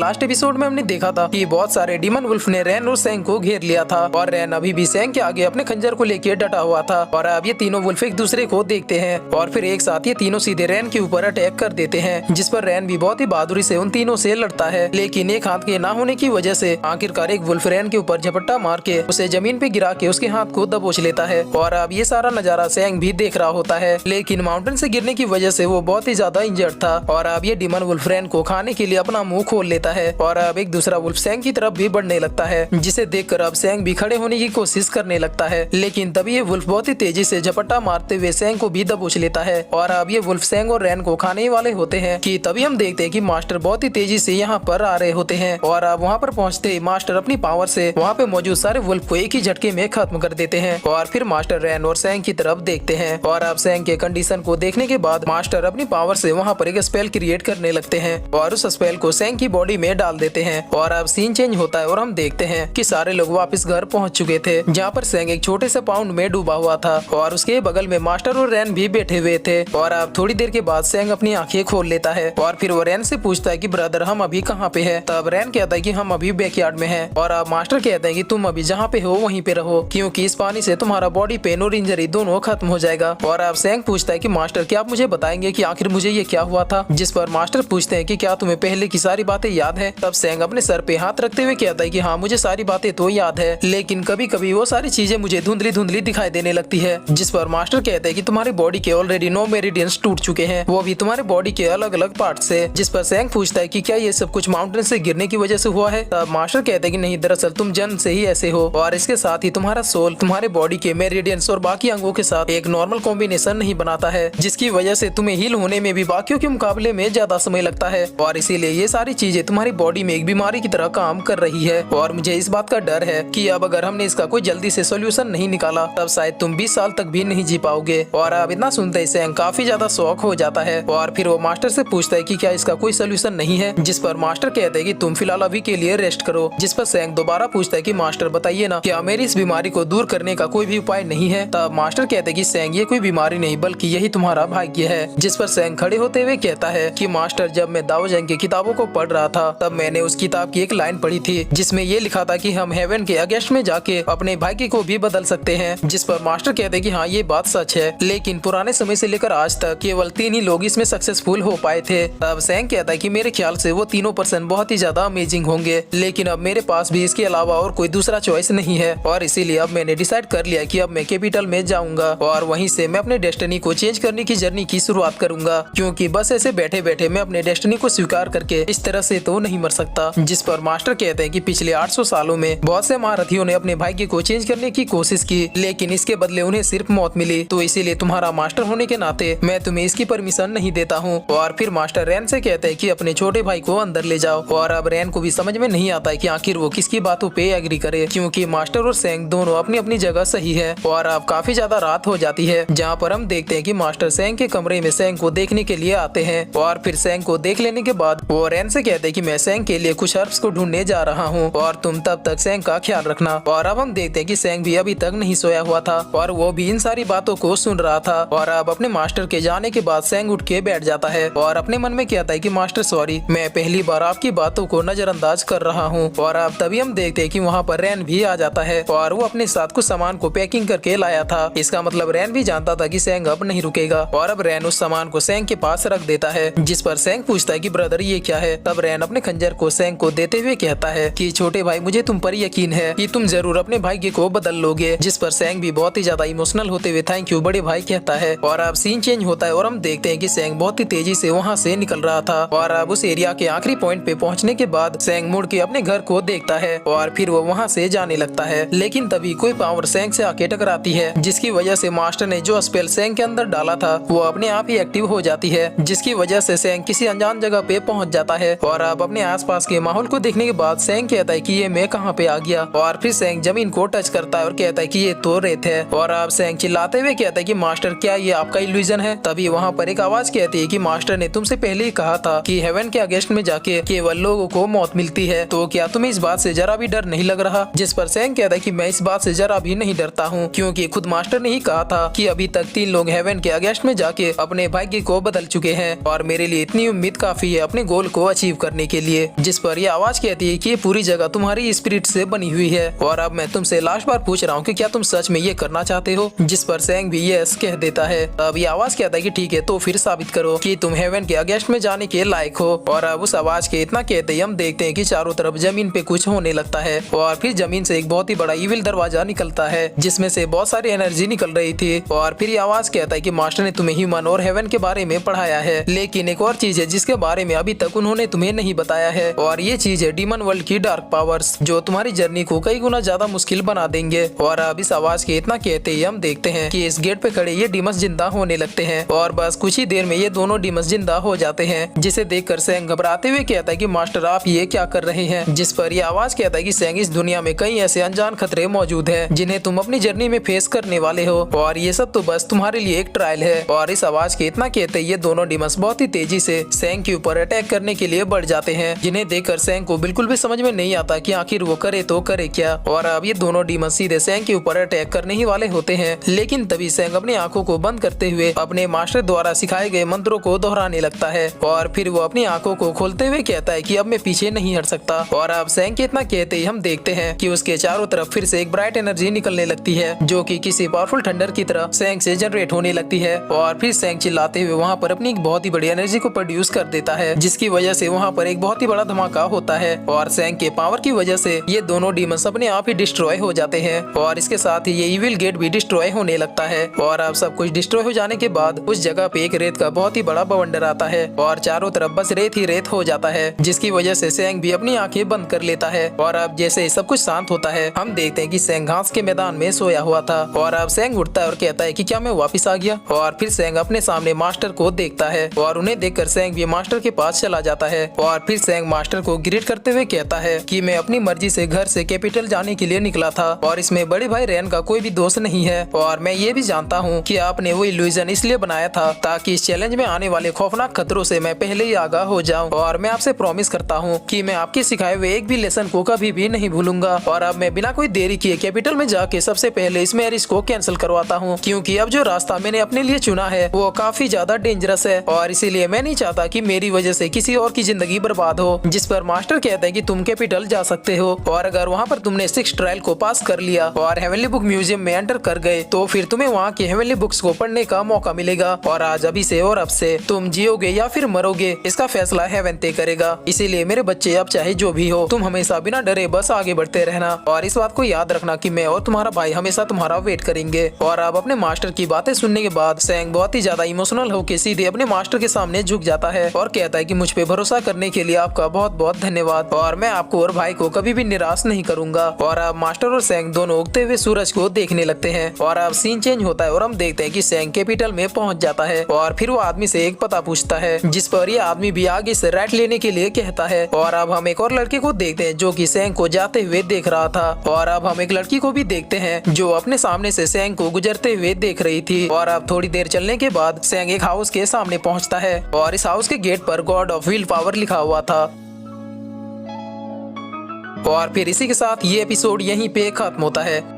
Last episode में हमने देखा था कि बहुत सारे डीमन वुल्फ ने रैन और सेंग को घेर लिया था और रैन अभी भी सेंग के आगे अपने खंजर को लेकर डटा हुआ था। और अब ये तीनों वुल्फ एक दूसरे को देखते हैं और फिर एक साथ ये तीनों सीधे रैन के ऊपर अटैक कर देते हैं, जिस पर रैन भी बहुत ही बहादुरी से उन तीनों से लड़ता है। लेकिन एक हाथ के ना होने की वजह से आखिरकार एक वुल्फ रैन के ऊपर झपट्टा मार के उसे जमीन पे गिरा के उसके हाथ को दबोच लेता है। और अब ये सारा नजारा सेंग भी देख रहा होता है, लेकिन माउंटेन से गिरने की वजह से वो बहुत ही ज्यादा इंजर्ड था। और अब ये डीमन वुल्फ रैन को खाने के लिए अपना मुंह खोल लेता है और अब एक दूसरा वुल्फ सेंग की तरफ भी बढ़ने लगता है, जिसे देखकर अब सेंग भी खड़े होने की कोशिश करने लगता है। लेकिन तभी ये वुल्फ बहुत ही तेजी से झपट्टा मारते हुए सेंग को भी दबोच लेता है और अब ये वुल्फ सेंग और रैन को खाने वाले होते हैं कि तभी हम देखते हैं कि मास्टर बहुत ही तेजी से यहाँ पर आ रहे होते हैं। और अब वहाँ पर पहुँचते ही मास्टर अपनी पावर से वहाँ पे मौजूद सारे वुल्फ को एक ही झटके में खत्म कर देते हैं। और फिर मास्टर रैन और सेंग की तरफ देखते हैं और अब सेंग के कंडीशन को देखने के बाद मास्टर अपनी पावर से वहाँ पर एक स्पेल क्रिएट करने लगते हैं और उस स्पेल को सेंग की बॉडी में डाल देते हैं। और अब सीन चेंज होता है और हम देखते हैं कि सारे लोग वापस घर पहुंच चुके थे, जहां पर सेंग एक छोटे से पाउंड में डूबा हुआ था और उसके बगल में मास्टर और रैन भी बैठे हुए थे। और अब थोड़ी देर के बाद सेंग अपनी आंखें खोल लेता है और फिर वो रैन से पूछता है कि ब्रदर हम अभी कहाँ पे है। तब रैन कहता है कि हम अभी बैकयार्ड में हैं। और अब मास्टर कहते हैं कि तुम अभी जहाँ पे हो वहीं पे रहो, क्योंकि इस पानी से तुम्हारा बॉडी पेन और इंजरी दोनों खत्म हो जाएगा। और अब सेंग पूछता है कि मास्टर क्या आप मुझे बताएंगे कि आखिर मुझे ये क्या हुआ था, जिस पर मास्टर पूछते हैं कि क्या तुम्हें पहले की सारी बातें याद है। तब सेंग अपने सर पे हाथ रखते हुए कहता है कि हाँ मुझे सारी बातें तो याद है, लेकिन कभी कभी वो सारी चीजें मुझे धुंधली धुंधली दिखाई देने लगती है। जिस पर मास्टर कहते हैं कि तुम्हारी बॉडी के ऑलरेडी 9 मेरिडियंस टूट चुके हैं, वो भी तुम्हारे बॉडी के अलग अलग पार्ट से। जिस पर सेंग पूछता है कि क्या ये सब कुछ माउंटेन से गिरने की वजह से हुआ है। तब मास्टर कहते हैं कि नहीं, दरअसल तुम जन्म से ही ऐसे हो और इसके साथ ही तुम्हारा सोल तुम्हारे बॉडी के मेरिडियंस और बाकी अंगों के साथ एक नॉर्मल कॉम्बिनेशन नहीं बनाता है, जिसकी वजह से तुम्हें हील होने में भी बाकियों के मुकाबले में ज्यादा समय लगता है और इसीलिए ये सारी चीजें तुम्हारी बॉडी में एक बीमारी की तरह काम कर रही है। और मुझे इस बात का डर है कि अब अगर हमने इसका कोई जल्दी से सोल्यूशन नहीं निकाला तब शायद तुम 20 साल तक भी नहीं जी पाओगे। और अब इतना सुनते ही सेंग काफी ज्यादा शॉक हो जाता है और फिर वो मास्टर से पूछता है कि क्या इसका कोई सोल्यूशन नहीं है। जिस पर मास्टर कहते हैं कि तुम फिलहाल अभी के लिए रेस्ट करो। जिस पर सेंग दोबारा पूछता है कि मास्टर बताइए ना, क्या मेरी इस बीमारी को दूर करने का कोई भी उपाय नहीं है। तब मास्टर कहते हैं कि सेंग ये कोई बीमारी नहीं बल्कि यही तुम्हारा भाग्य है। जिस पर सेंग खड़े होते हुए कहता है कि मास्टर जब मैं दाओ जंग की किताबों को पढ़ रहा था तब मैंने उस किताब की एक लाइन पढ़ी थी जिसमें ये लिखा था कि हम हेवन के अगेंस्ट में जाके अपने भाग्य को भी बदल सकते हैं। जिस पर मास्टर कहते हैं कि हाँ ये बात सच है, लेकिन पुराने समय से लेकर आज तक केवल 3 ही लोग इसमें सक्सेसफुल हो पाए थे। तब सेंग कहता है कि मेरे ख्याल से वो तीनों पर्सन बहुत ही ज्यादा अमेजिंग होंगे, लेकिन अब मेरे पास भी इसके अलावा और कोई दूसरा चॉइस नहीं है और इसीलिए अब मैंने डिसाइड कर लिया कि अब मैं कैपिटल में जाऊंगा और वहीं से मैं अपने डेस्टिनी को चेंज करने की जर्नी की शुरुआत करूंगा, क्योंकि बस ऐसे बैठे बैठे मैं अपने डेस्टिनी को स्वीकार करके इस तरह से तो नहीं मर सकता। जिस पर मास्टर कहते हैं कि पिछले 800 सालों में बहुत से महारथियों ने अपने भाग्य को चेंज करने की कोशिश की, लेकिन इसके बदले उन्हें सिर्फ मौत मिली, तो इसीलिए तुम्हारा मास्टर होने के नाते मैं तुम्हें इसकी परमिशन नहीं देता हूँ। और फिर मास्टर रैन से कहते हैं कि अपने छोटे भाई को अंदर ले जाओ। और अब रैन को भी समझ में नहीं आता है कि आखिर वो किसकी बातों पे एग्री करे, क्योंकि मास्टर और सेंग दोनों अपनी अपनी जगह सही है। और अब काफी ज्यादा रात हो जाती है, जहाँ पर हम देखते हैं कि मास्टर सेंग के कमरे में सेंग को देखने के लिए आते हैं और फिर सेंग को देख लेने के बाद वो रैन से कहते हैं कि मैं सेंग के लिए कुछ हर्ब्स को ढूंढने जा रहा हूँ और तुम तब तक सेंग का ख्याल रखना। और अब हम देखते हैं कि सेंग भी अभी तक नहीं सोया हुआ था और वो भी इन सारी बातों को सुन रहा था। और अब अपने मास्टर के जाने के बाद सेंग उठ के बैठ जाता है और अपने मन में कहता है कि मास्टर सॉरी, मैं पहली बार आपकी बातों को नजरअंदाज कर रहा हूँ। और अब तभी हम देखते हैं कि वहाँ पर रैन भी आ जाता है और वो अपने साथ कुछ सामान को पैकिंग करके लाया था। इसका मतलब रैन भी जानता था कि सेंग अब नहीं रुकेगा और अब रैन उस सामान को सेंग के पास रख देता है। जिस पर सेंग पूछता है कि ब्रदर ये क्या है। तब रैन अपने खंजर को सेंग को देते हुए कहता है कि छोटे भाई मुझे तुम पर यकीन है कि तुम जरूर अपने भाग्य को बदल लोगे। जिस पर सेंग भी बहुत ही ज्यादा इमोशनल होते हुए थैंक यू बड़े भाई कहता है। और अब सीन चेंज होता है और हम देखते हैं कि सेंग बहुत ही तेजी से वहाँ से निकल रहा था और अब उस एरिया के आखिरी पॉइंट पे पहुँचने के बाद सेंग मुड़ के अपने घर को देखता है और फिर वो वहाँ से जाने लगता है। लेकिन तभी कोई पावर सेंग से आके टकराती है, जिसकी वजह से मास्टर ने जो स्पेल सेंग के अंदर डाला था वो अपने आप ही एक्टिव हो जाती है, जिसकी वजह से सेंग किसी अनजान जगह पे पहुंच जाता है। और अब अपने आसपास के माहौल को देखने के बाद सेंग कहता है कि ये मैं कहाँ पे आ गया। और फिर सेंग जमीन को टच करता है और कहता है कि ये तो रेत है। और अब सेंग चिल्लाते हुए कहता है कि मास्टर क्या ये आपका इल्यूजन है। तभी वहाँ पर एक आवाज कहती है कि मास्टर ने तुमसे पहले ही कहा था कि हेवन के अगेंस्ट में जाके केवल लोगों को मौत मिलती है, तो क्या तुम्हें इस बात से जरा भी डर नहीं लग रहा। जिस पर सेंग कहता है कि मैं इस बात से जरा भी नहीं डरता हूँ, क्योंकि खुद मास्टर ने ही कहा था कि अभी तक 3 लोग हेवन के अगेंस्ट में जाके अपने भाग्य को बदल चुके हैं और मेरे लिए इतनी उम्मीद काफी है अपने गोल को अचीव करने के के लिए, जिस पर ये आवाज कहती है कि ये पूरी जगह तुम्हारी स्पिरिट से बनी हुई है और अब मैं तुमसे लास्ट बार पूछ रहा हूँ कि क्या तुम सच में ये करना चाहते हो, जिस पर सेंग भी यस कह देता है। अब ये आवाज कहता है कि ठीक है, तो फिर साबित करो कि तुम हेवन के अगेंस्ट में जाने के लायक हो। और अब उस आवाज के इतना कहते ही हम देखते हैं कि चारों तरफ जमीन पे कुछ होने लगता है और फिर जमीन से एक बहुत ही बड़ा इविल दरवाजा निकलता है जिसमें से बहुत सारी एनर्जी निकल रही थी। और फिर ये आवाज कहता है कि मास्टर ने तुम्हें ह्यूमन और हेवन के बारे में पढ़ाया है, लेकिन एक और चीज है जिसके बारे में अभी तक उन्होंने तुम्हें नहीं बताया है, और ये चीज है डीमन वर्ल्ड की डार्क पावर्स, जो तुम्हारी जर्नी को कई गुना ज्यादा मुश्किल बना देंगे। और अब इस आवाज के इतना कहते ही हम देखते हैं कि इस गेट पे खड़े ये डीमंस जिंदा होने लगते हैं और बस कुछ ही देर में ये दोनों डीमंस जिंदा हो जाते हैं, जिसे देखकर सेंग घबराते हुए कहता है कि मास्टर आप ये क्या कर रहे हैं, जिस पर ये आवाज कहता है कि सेंग इस दुनिया में कई ऐसे अनजान खतरे मौजूद हैं जिन्हें तुम अपनी जर्नी में फेस करने वाले हो और ये सब तो बस तुम्हारे लिए एक ट्रायल है। और इस आवाज के इतना कहते ये दोनों डीमंस बहुत ही तेजी से सेंग के ऊपर अटैक करने के लिए बढ़ जाते हैं, जिन्हें देखकर सेंग को बिल्कुल भी समझ में नहीं आता कि आखिर वो करे तो करे क्या। और अब ये दोनों डीमंस सीधे सेंग के ऊपर अटैक करने ही वाले होते हैं, लेकिन तभी सेंग अपनी आंखों को बंद करते हुए अपने मास्टर द्वारा सिखाए गए मंत्रों को दोहराने लगता है और फिर वो अपनी आंखों को खोलते हुए कहता है कि अब मैं पीछे नहीं हट सकता। और अब सेंग के इतना कहते ही हम देखते हैं कि उसके चारों तरफ फिर से एक ब्राइट एनर्जी निकलने लगती है, जो कि किसी पावरफुल थंडर की तरह सेंग से जनरेट होने लगती है। और फिर सेंग चिल्लाते हुए वहाँ पर अपनी एक बहुत ही बड़ी एनर्जी को प्रोड्यूस कर देता है, जिसकी वजह से वहाँ पर एक बहुत ही बड़ा धमाका होता है और सेंग के पावर की वजह से ये दोनों डीमंस अपने आप ही डिस्ट्रॉय हो जाते हैं और इसके साथ ही ये इविल गेट भी डिस्ट्रॉय होने लगता है। और अब सब कुछ डिस्ट्रॉय हो जाने के बाद उस जगह पे एक रेत का बहुत ही बड़ा बवंडर आता है और चारों तरफ बस रेत ही रेत हो जाता है, जिसकी वजह से सेंग भी अपनी आंखें बंद कर लेता है। और अब जैसे सब कुछ शांत होता है हम देखते हैं कि सेंग घास के मैदान में सोया हुआ था और अब सेंग उठता है और कहता है कि क्या मैं वापिस आ गया। और फिर सेंग अपने सामने मास्टर को देखता है और उन्हें देखकर सेंग भी मास्टर के पास चला जाता है और फिर सेंग मास्टर को ग्रीट करते हुए कहता है कि मैं अपनी मर्जी से घर से कैपिटल जाने के लिए निकला था और इसमें बड़े भाई रैन का कोई भी दोष नहीं है और मैं ये भी जानता हूँ कि आपने वो इल्यूजन इसलिए बनाया था ताकि इस चैलेंज में आने वाले खौफनाक खतरों से मैं पहले ही आगाह हो जाऊं। और मैं आपसे प्रॉमिस करता हूँ कि मैं आपके सिखाए हुए एक भी लेसन को कभी भी नहीं भूलूंगा। और अब मैं बिना कोई देरी किए कैपिटल में जाके सबसे पहले इस मैरिज को कैंसिल करवाता हूँ, क्योंकि अब जो रास्ता मैंने अपने लिए चुना है वो काफी ज्यादा डेंजरस है और इसीलिए मैं नहीं चाहता कि मेरी वजह से किसी और की जिंदगी बर्बाद हो। जिस पर मास्टर कहते हैं कि तुम कैपिटल जा सकते हो और अगर वहाँ पर तुमने 6 ट्रायल को पास कर लिया और हेवनली बुक म्यूजियम में एंटर कर गए तो फिर तुम्हें वहाँ के हेवनली बुक्स को पढ़ने का मौका मिलेगा और आज अभी से और अब से तुम जियोगे या फिर मरोगे इसका फैसला हेवन तय करेगा। इसीलिए मेरे बच्चे अब चाहे जो भी हो तुम हमेशा बिना डरे बस आगे बढ़ते रहना और इस बात को याद रखना कि मैं और तुम्हारा भाई हमेशा तुम्हारा वेट करेंगे। और अब अपने मास्टर की बातें सुनने के बाद सेंग बहुत ही ज्यादा इमोशनल होकर सीधे अपने मास्टर के सामने झुक जाता है और कहता है कि मुझ पे भरोसा करने के लिए आपका बहुत बहुत धन्यवाद और मैं आपको और भाई को कभी भी निराश नहीं करूंगा। और अब मास्टर और सेंग दोनों उगते हुए सूरज को देखने लगते हैं और अब सीन चेंज होता है और हम देखते हैं कि सेंग कैपिटल में पहुंच जाता है और फिर वो आदमी से एक पता पूछता है, जिस पर ये आदमी भी आगे से राइट लेने के लिए कहता है। और अब हम एक और लड़के को देखते हैं जो कि सेंग को जाते हुए देख रहा था और अब हम एक लड़की को भी देखते हैं जो अपने सामने से सेंग को गुजरते हुए देख रही थी। और अब थोड़ी देर चलने के बाद सेंग एक हाउस के सामने पहुंचता है और इस हाउस के गेट पर गॉड ऑफ विल पावर लिखा हुआ था। और फिर इसी के साथ ये एपिसोड यहीं पे खत्म होता है।